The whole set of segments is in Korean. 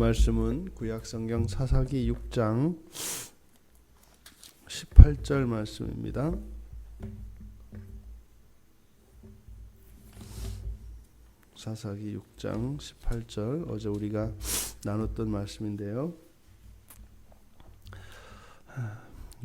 말씀은 구약성경 사사기 6장 18절 말씀입니다. 사사기 6장 18절 어제 우리가 나눴던 말씀인데요.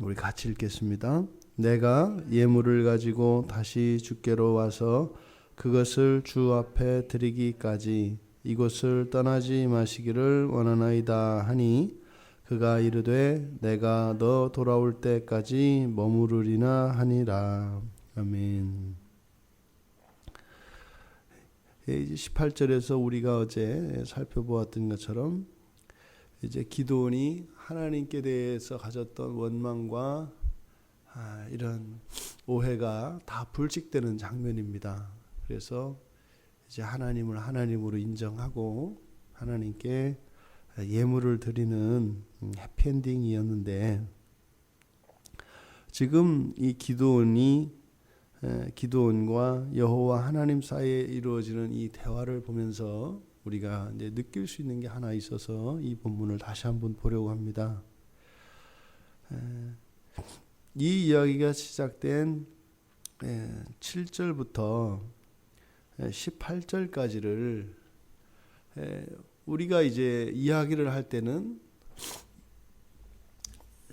우리 같이 읽겠습니다. 내가 예물을 가지고 다시 주께로 와서 그것을 주 앞에 드리기까지 이곳을 떠나지 마시기를 원하나이다 하니 그가 이르되 내가 너 돌아올 때까지 머무르리나 하니라. 아멘. 18절에서 우리가 어제 살펴보았던 것처럼 이제 기드온이 하나님께 대해서 가졌던 원망과 이런 오해가 다 불식되는 장면입니다. 그래서 이제 하나님을 하나님으로 인정하고 하나님께 예물을 드리는 해피엔딩이었는데, 지금 이 기드온과 여호와 하나님 사이에 이루어지는 이 대화를 보면서 우리가 이제 느낄 수 있는 게 하나 있어서 이 본문을 다시 한번 보려고 합니다. 이 이야기가 시작된 7절부터 18절까지를 우리가 이제 이야기를 할 때는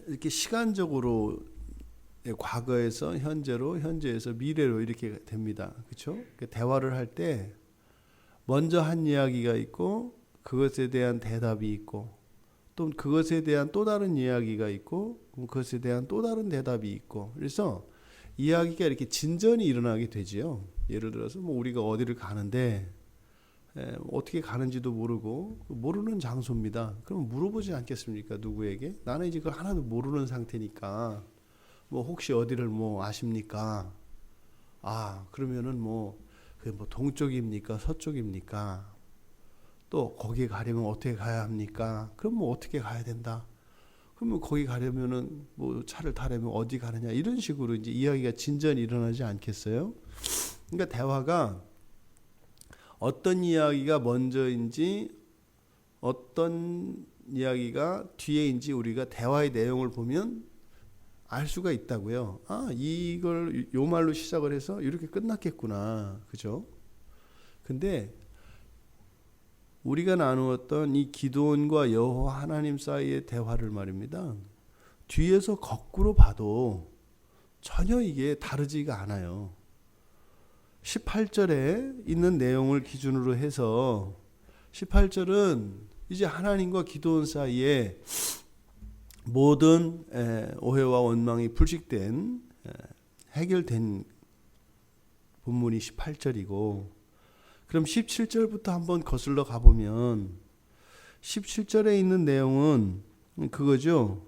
이렇게 시간적으로 과거에서 현재로, 현재에서 미래로 이렇게 됩니다. 그렇죠? 대화를 할 때 먼저 한 이야기가 있고 그것에 대한 대답이 있고 또 그것에 대한 또 다른 이야기가 있고 그것에 대한 또 다른 대답이 있고, 그래서 이야기가 이렇게 진전이 일어나게 되지요. 예를 들어서 뭐 우리가 어디를 가는데 어떻게 가는지도 모르고 모르는 장소입니다. 그럼 물어보지 않겠습니까? 누구에게? 나는 이제 그걸 하나도 모르는 상태니까 뭐 혹시 어디를 뭐 아십니까? 그러면은 뭐 동쪽입니까? 서쪽입니까? 또 거기에 가려면 어떻게 가야 합니까? 그럼 뭐 어떻게 가야 된다? 그러면 거기 가려면은 뭐 차를 타려면 어디 가느냐? 이런 식으로 이제 이야기가 진전이 일어나지 않겠어요? 그러니까 대화가 어떤 이야기가 먼저인지 어떤 이야기가 뒤에인지 우리가 대화의 내용을 보면 알 수가 있다고요. 이걸 요 말로 시작을 해서 이렇게 끝났겠구나. 그죠? 근데 우리가 나누었던 이 기드온과 여호와 하나님 사이의 대화를 말입니다. 뒤에서 거꾸로 봐도 전혀 이게 다르지가 않아요. 18절에 있는 내용을 기준으로 해서 18절은 이제 하나님과 기드온 사이에 모든 오해와 원망이 불식된 해결된 본문이 18절이고, 그럼 17절부터 한번 거슬러 가보면 17절에 있는 내용은 그거죠.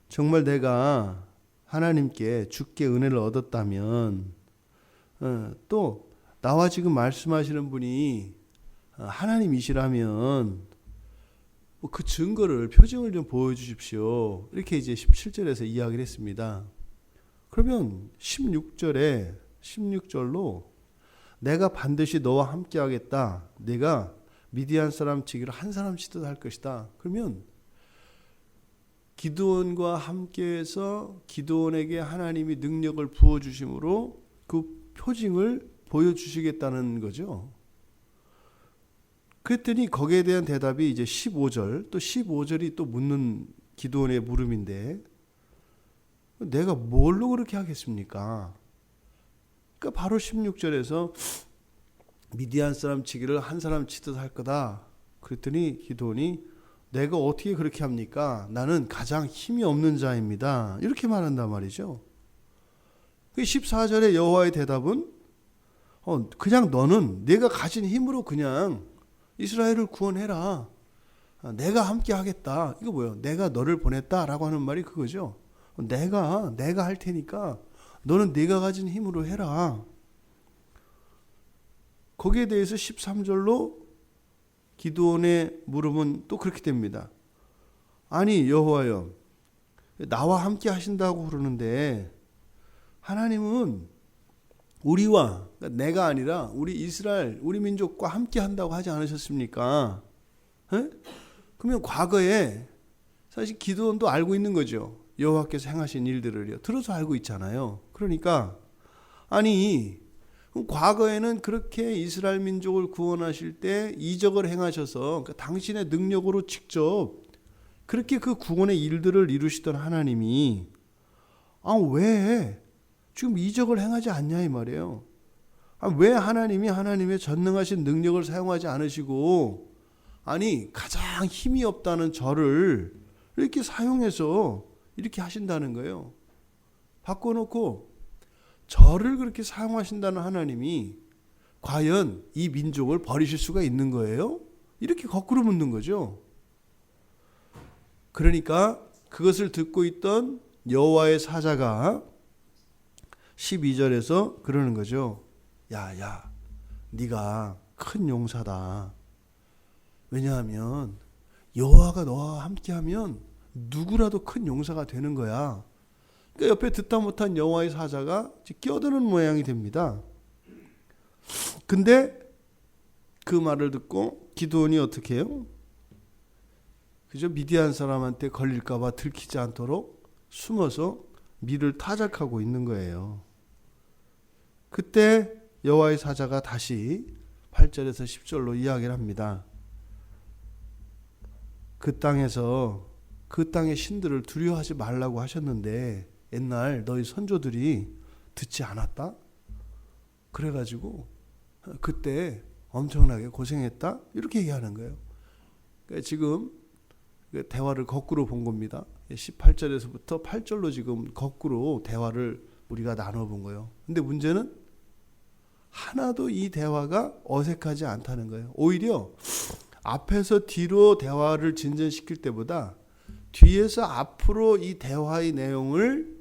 정말 내가 하나님께 주께 은혜를 얻었다면, 또 나와 지금 말씀하시는 분이 하나님이시라면 그 증거를, 표징을 좀 보여주십시오. 이렇게 이제 17절에서 이야기를 했습니다. 그러면 16절로 내가 반드시 너와 함께 하겠다. 내가 미디안 사람 치기를 한 사람 치듯 할 것이다. 그러면 기드온과 함께해서 기드온에게 하나님이 능력을 부어주심으로 그 표징을 보여주시겠다는 거죠. 그랬더니 거기에 대한 대답이 이제 15절, 또 15절이 또 묻는 기드온의 물음인데, 내가 뭘로 그렇게 하겠습니까? 그러니까 바로 16절에서 미디안 사람 치기를 한 사람 치듯 할 거다. 그랬더니 기드온이 내가 어떻게 그렇게 합니까? 나는 가장 힘이 없는 자입니다. 이렇게 말한단 말이죠. 14절에 여호와의 대답은 그냥 너는 내가 가진 힘으로 그냥 이스라엘을 구원해라. 내가 함께 하겠다. 이거 뭐예요? 내가 너를 보냈다라고 하는 말이 그거죠. 내가 할 테니까 너는 네가 가진 힘으로 해라. 거기에 대해서 13절로 기드온의 물음은 또 그렇게 됩니다. 아니 여호와여, 나와 함께 하신다고 그러는데 하나님은 우리와, 그러니까 내가 아니라 우리 이스라엘, 우리 민족과 함께 한다고 하지 않으셨습니까? 에? 그러면 과거에 사실 기드온도 알고 있는 거죠. 여호와께서 행하신 일들을요. 들어서 알고 있잖아요. 그러니까 아니 과거에는 그렇게 이스라엘 민족을 구원하실 때 이적을 행하셔서 그러니까 당신의 능력으로 직접 그렇게 그 구원의 일들을 이루시던 하나님이 왜 지금 이적을 행하지 않냐 이 말이에요. 왜 하나님이 하나님의 전능하신 능력을 사용하지 않으시고 가장 힘이 없다는 저를 이렇게 사용해서 이렇게 하신다는 거예요. 바꿔놓고 저를 그렇게 사용하신다는 하나님이 과연 이 민족을 버리실 수가 있는 거예요? 이렇게 거꾸로 묻는 거죠. 그러니까 그것을 듣고 있던 여호와의 사자가 12절에서 그러는 거죠. 야, 네가 큰 용사다. 왜냐하면 여호와가 너와 함께하면 누구라도 큰 용사가 되는 거야. 그러니까 옆에 듣다 못한 여호와의 사자가 끼어드는 모양이 됩니다. 근데 그 말을 듣고 기드온이 어떻게 해요? 그죠? 미디안 사람한테 걸릴까 봐 들키지 않도록 숨어서 밀을 타작하고 있는 거예요. 그때 여호와의 사자가 다시 8절에서 10절로 이야기를 합니다. 그 땅의 신들을 두려워하지 말라고 하셨는데 옛날 너희 선조들이 듣지 않았다? 그래가지고 그때 엄청나게 고생했다? 이렇게 얘기하는 거예요. 그러니까 지금 대화를 거꾸로 본 겁니다. 18절에서부터 8절로 지금 거꾸로 대화를 우리가 나눠본 거예요. 근데 문제는 하나도 이 대화가 어색하지 않다는 거예요. 오히려 앞에서 뒤로 대화를 진전시킬 때보다 뒤에서 앞으로 이 대화의 내용을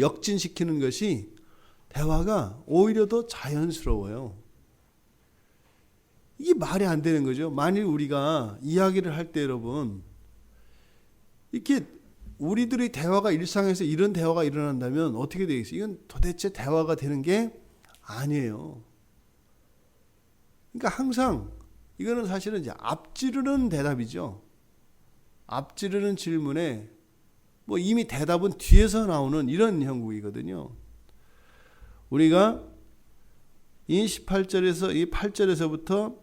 역진시키는 것이 대화가 오히려 더 자연스러워요. 이게 말이 안 되는 거죠. 만일 우리가 이야기를 할 때 여러분 이렇게 우리들의 대화가 일상에서 이런 대화가 일어난다면 어떻게 되겠어요? 이건 도대체 대화가 되는 게 아니에요. 그러니까 항상 이거는 사실은 이제 앞지르는 대답이죠. 앞지르는 질문에 이미 대답은 뒤에서 나오는 이런 형국이거든요. 우리가 이 18절에서 이 8절에서부터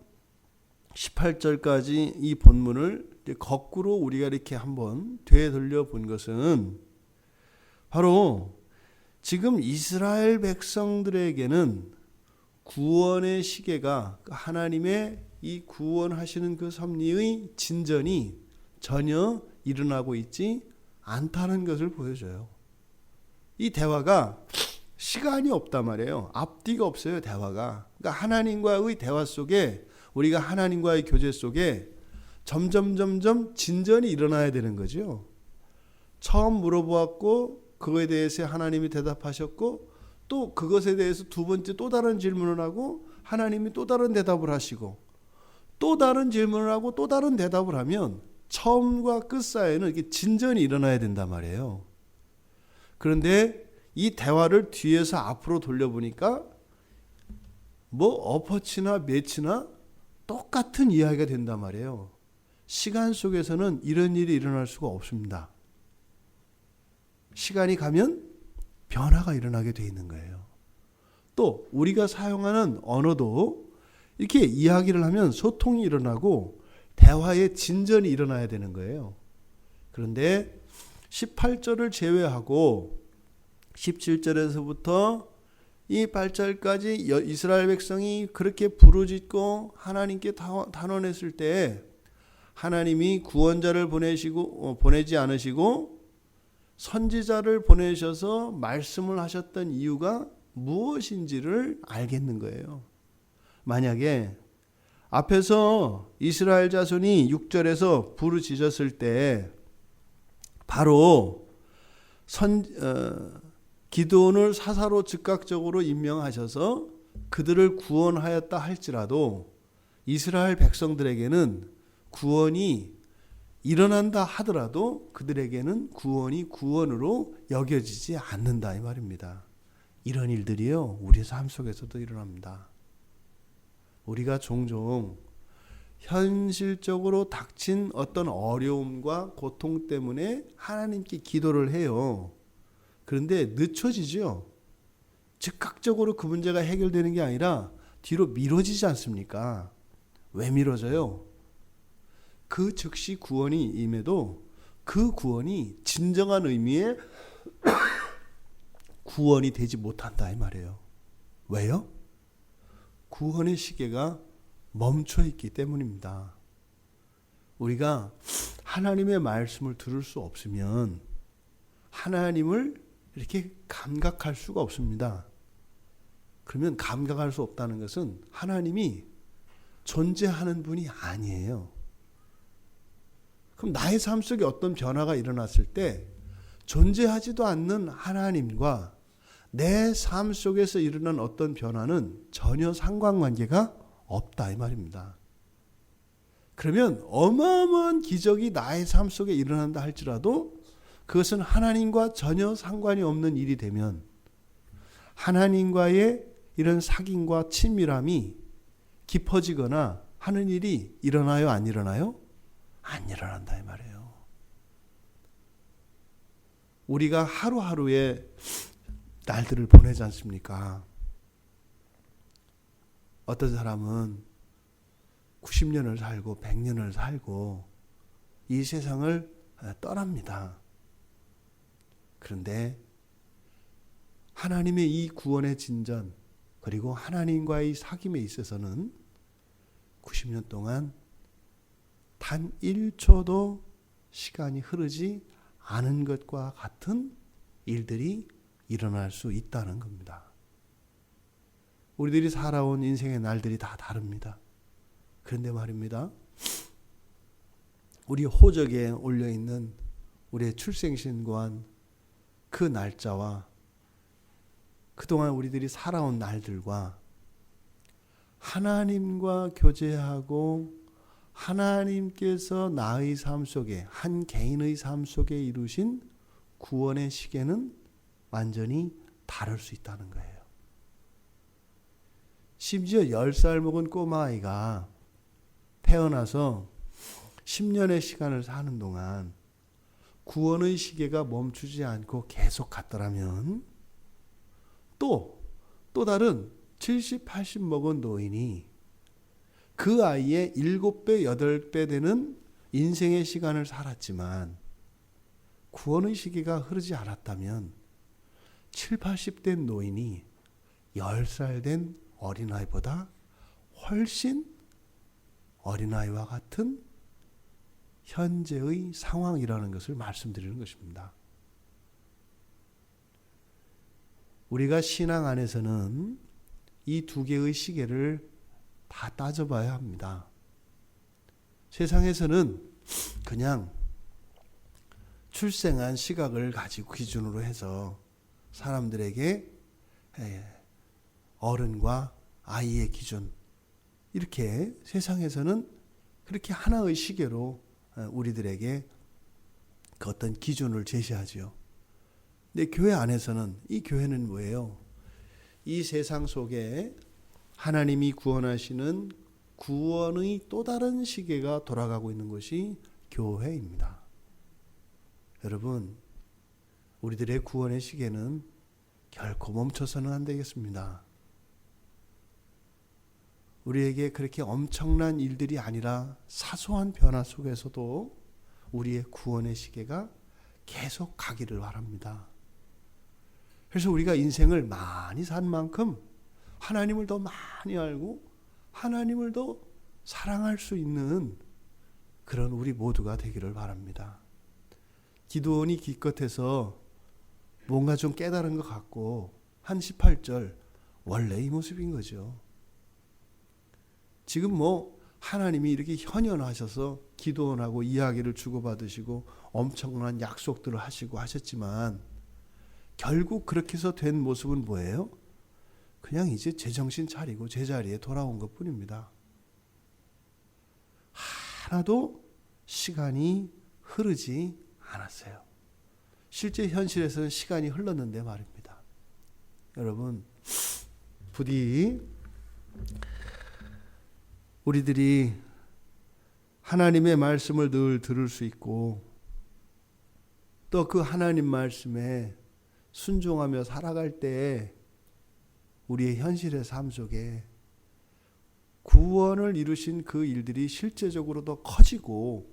18절까지 이 본문을 거꾸로 우리가 이렇게 한번 되돌려 본 것은 바로 지금 이스라엘 백성들에게는 구원의 시계가 하나님의 이 구원하시는 그 섭리의 진전이 전혀 일어나고 있지 않다는 것을 보여줘요. 이 대화가 시간이 없단 말이에요. 앞뒤가 없어요, 대화가. 그러니까 하나님과의 대화 속에 우리가 하나님과의 교제 속에 점점 진전이 일어나야 되는 거죠. 처음 물어보았고 그거에 대해서 하나님이 대답하셨고 또 그것에 대해서 두 번째 또 다른 질문을 하고 하나님이 또 다른 대답을 하시고 또 다른 질문을 하고 또 다른 대답을 하면 처음과 끝 사이에는 이렇게 진전이 일어나야 된단 말이에요. 그런데 이 대화를 뒤에서 앞으로 돌려보니까 엎어치나 매치나 똑같은 이야기가 된단 말이에요. 시간 속에서는 이런 일이 일어날 수가 없습니다. 시간이 가면 변화가 일어나게 돼 있는 거예요. 또 우리가 사용하는 언어도 이렇게 이야기를 하면 소통이 일어나고 대화의 진전이 일어나야 되는 거예요. 그런데 18절을 제외하고 17절에서부터 이 8절까지 이스라엘 백성이 그렇게 부르짖고 하나님께 단언했을 때 하나님이 구원자를 보내지 않으시고 선지자를 보내셔서 말씀을 하셨던 이유가 무엇인지를 알겠는 거예요. 만약에 앞에서 이스라엘 자손이 6절에서 부르짖었을 때 바로 기드온을 사사로 즉각적으로 임명하셔서 그들을 구원하였다 할지라도 이스라엘 백성들에게는 구원이 일어난다 하더라도 그들에게는 구원이 구원으로 여겨지지 않는다 이 말입니다. 이런 일들이요 우리 삶 속에서도 일어납니다. 우리가 종종 현실적으로 닥친 어떤 어려움과 고통 때문에 하나님께 기도를 해요. 그런데 늦춰지죠. 즉각적으로 그 문제가 해결되는 게 아니라 뒤로 미뤄지지 않습니까? 왜 미뤄져요? 그 즉시 구원이 임해도 그 구원이 진정한 의미의 구원이 되지 못한다 이 말이에요. 왜요? 구원의 시계가 멈춰 있기 때문입니다. 우리가 하나님의 말씀을 들을 수 없으면 하나님을 이렇게 감각할 수가 없습니다. 그러면 감각할 수 없다는 것은 하나님이 존재하는 분이 아니에요. 그럼 나의 삶 속에 어떤 변화가 일어났을 때 존재하지도 않는 하나님과 내 삶 속에서 일어난 어떤 변화는 전혀 상관관계가 없다 이 말입니다. 그러면 어마어마한 기적이 나의 삶 속에 일어난다 할지라도 그것은 하나님과 전혀 상관이 없는 일이 되면 하나님과의 이런 사귐과 친밀함이 깊어지거나 하는 일이 일어나요? 안 일어나요? 안 일어난다 이 말이에요. 우리가 하루하루의 날들을 보내지 않습니까? 어떤 사람은 90년을 살고 100년을 살고 이 세상을 떠납니다. 그런데 하나님의 이 구원의 진전 그리고 하나님과의 사귐에 있어서는 90년 동안 단 1초도 시간이 흐르지 않은 것과 같은 일들이 일어날 수 있다는 겁니다. 우리들이 살아온 인생의 날들이 다 다릅니다. 그런데 말입니다. 우리 호적에 올려있는 우리의 출생신고한 그 날짜와 그동안 우리들이 살아온 날들과 하나님과 교제하고 하나님께서 나의 삶 속에 한 개인의 삶 속에 이루신 구원의 시계는 완전히 다를 수 있다는 거예요. 심지어 10살 먹은 꼬마아이가 태어나서 10년의 시간을 사는 동안 구원의 시계가 멈추지 않고 계속 갔더라면 또 다른 70, 80 먹은 노인이 그 아이의 7배, 8배 되는 인생의 시간을 살았지만 구원의 시계가 흐르지 않았다면 7, 80 된 노인이 10살 된 어린아이보다 훨씬 어린아이와 같은 현재의 상황이라는 것을 말씀드리는 것입니다. 우리가 신앙 안에서는 이 두 개의 시계를 다 따져봐야 합니다. 세상에서는 그냥 출생한 시각을 가지고 기준으로 해서 사람들에게 어른과 아이의 기준 이렇게 세상에서는 그렇게 하나의 시계로 우리들에게 그 어떤 기준을 제시하지요. 근데 교회 안에서는 이 교회는 뭐예요? 이 세상 속에 하나님이 구원하시는 구원의 또 다른 시계가 돌아가고 있는 것이 교회입니다. 여러분, 우리들의 구원의 시계는 결코 멈춰서는 안 되겠습니다. 우리에게 그렇게 엄청난 일들이 아니라 사소한 변화 속에서도 우리의 구원의 시계가 계속 가기를 바랍니다. 그래서 우리가 인생을 많이 산 만큼 하나님을 더 많이 알고 하나님을 더 사랑할 수 있는 그런 우리 모두가 되기를 바랍니다. 기드온이 기껏해서 뭔가 좀 깨달은 것 같고 한 18절 원래 이 모습인 거죠. 지금 하나님이 이렇게 현현하셔서 기드온하고 이야기를 주고받으시고 엄청난 약속들을 하시고 하셨지만 결국 그렇게 해서 된 모습은 뭐예요? 그냥 이제 제정신 차리고 제자리에 돌아온 것뿐입니다. 하나도 시간이 흐르지 않았어요. 실제 현실에서는 시간이 흘렀는데 말입니다. 여러분, 부디 우리들이 하나님의 말씀을 늘 들을 수 있고 또 그 하나님 말씀에 순종하며 살아갈 때 우리의 현실의 삶 속에 구원을 이루신 그 일들이 실제적으로 더 커지고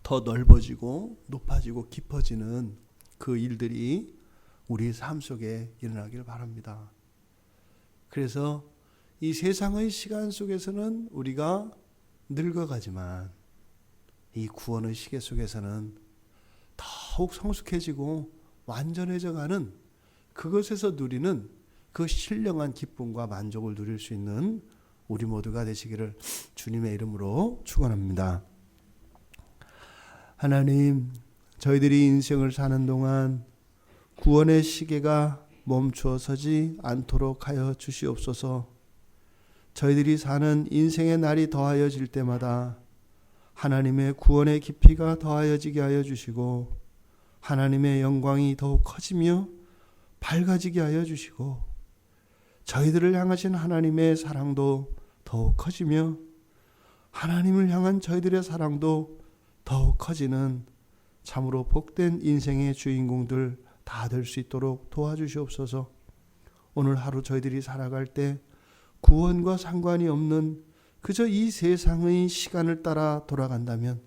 더 넓어지고 높아지고 깊어지는 그 일들이 우리 삶 속에 일어나길 바랍니다. 그래서 이 세상의 시간 속에서는 우리가 늙어가지만 이 구원의 시계 속에서는 더욱 성숙해지고 완전해져가는 그것에서 누리는 그 신령한 기쁨과 만족을 누릴 수 있는 우리 모두가 되시기를 주님의 이름으로 축원합니다. 하나님, 저희들이 인생을 사는 동안 구원의 시계가 멈추어서지 않도록 하여 주시옵소서. 저희들이 사는 인생의 날이 더하여질 때마다 하나님의 구원의 깊이가 더하여지게 하여 주시고 하나님의 영광이 더욱 커지며 밝아지게 하여 주시고 저희들을 향하신 하나님의 사랑도 더욱 커지며 하나님을 향한 저희들의 사랑도 더욱 커지는 참으로 복된 인생의 주인공들 다 될 수 있도록 도와주시옵소서. 오늘 하루 저희들이 살아갈 때 구원과 상관이 없는 그저 이 세상의 시간을 따라 돌아간다면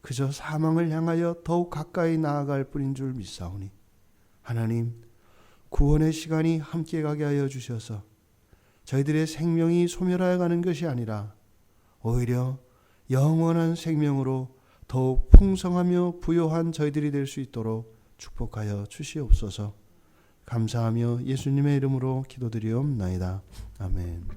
그저 사망을 향하여 더욱 가까이 나아갈 뿐인 줄 믿사오니 하나님, 구원의 시간이 함께 가게 하여 주셔서 저희들의 생명이 소멸하여 가는 것이 아니라 오히려 영원한 생명으로 더욱 풍성하며 부요한 저희들이 될 수 있도록 축복하여 주시옵소서. 감사하며 예수님의 이름으로 기도드리옵나이다. 아멘.